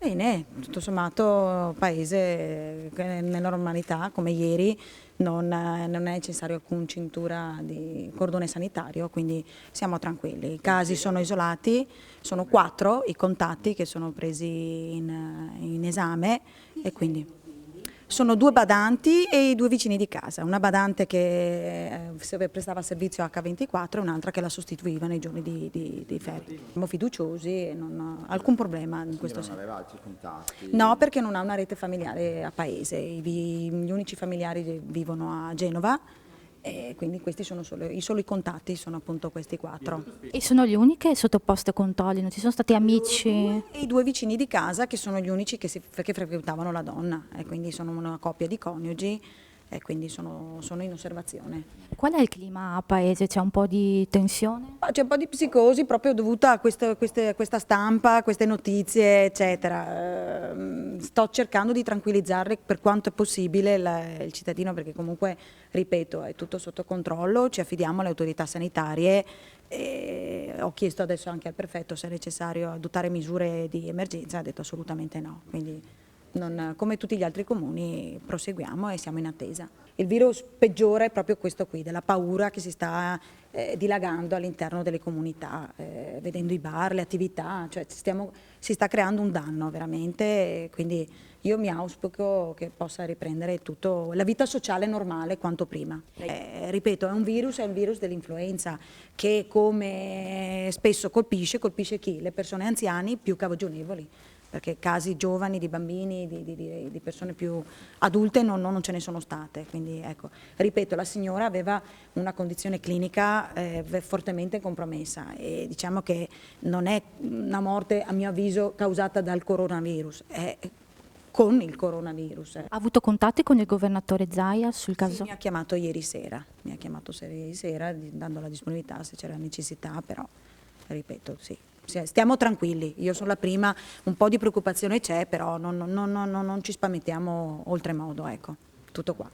Bene, tutto sommato paese nella normalità, come ieri, non è necessario alcun cintura di cordone sanitario, quindi siamo tranquilli. I casi sono isolati, sono 4 i contatti che sono presi in esame e quindi sono 2 badanti e i 2 vicini di casa, una badante che prestava servizio H24 e un'altra che la sostituiva nei giorni di ferie. Siamo fiduciosi e non ho alcun problema in questo senso. Non aveva altri contatti? No, perché non ha una rete familiare a paese, gli unici familiari vivono a Genova e quindi questi sono solo i contatti, sono appunto questi 4. E sono le uniche sottoposte a controlli, non ci sono stati amici? E i 2 vicini di casa che sono gli unici che frequentavano la donna e quindi sono una coppia di coniugi e quindi sono in osservazione. Qual è il clima a paese? C'è un po' di tensione? C'è un po' di psicosi proprio dovuta a questa stampa, queste notizie, eccetera. Sto cercando di tranquillizzare per quanto è possibile il cittadino perché comunque, ripeto, è tutto sotto controllo, ci affidiamo alle autorità sanitarie e ho chiesto adesso anche al prefetto se è necessario adottare misure di emergenza, ha detto assolutamente no. Quindi come tutti gli altri comuni proseguiamo e siamo in attesa. Il virus peggiore è proprio questo qui, della paura che si sta dilagando all'interno delle comunità, vedendo i bar, le attività, cioè si sta creando un danno veramente, quindi io mi auspico che possa riprendere tutto, la vita sociale normale quanto prima. Ripeto, è un virus dell'influenza che come spesso colpisce chi? Le persone anziane più cagionevoli. Perché casi giovani, di bambini, di persone più adulte non ce ne sono state. Quindi ecco, ripeto, la signora aveva una condizione clinica fortemente compromessa e diciamo che non è una morte, a mio avviso, causata dal coronavirus, è con il coronavirus. Ha avuto contatti con il governatore Zaia sul caso? Sì, mi ha chiamato ieri sera, dando la disponibilità se c'era necessità, però ripeto, sì. Stiamo tranquilli, io sono la prima, un po' di preoccupazione c'è, però non ci spaventiamo oltremodo, ecco, tutto qua.